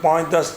5-10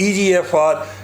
EGFR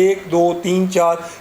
1 2 3 4،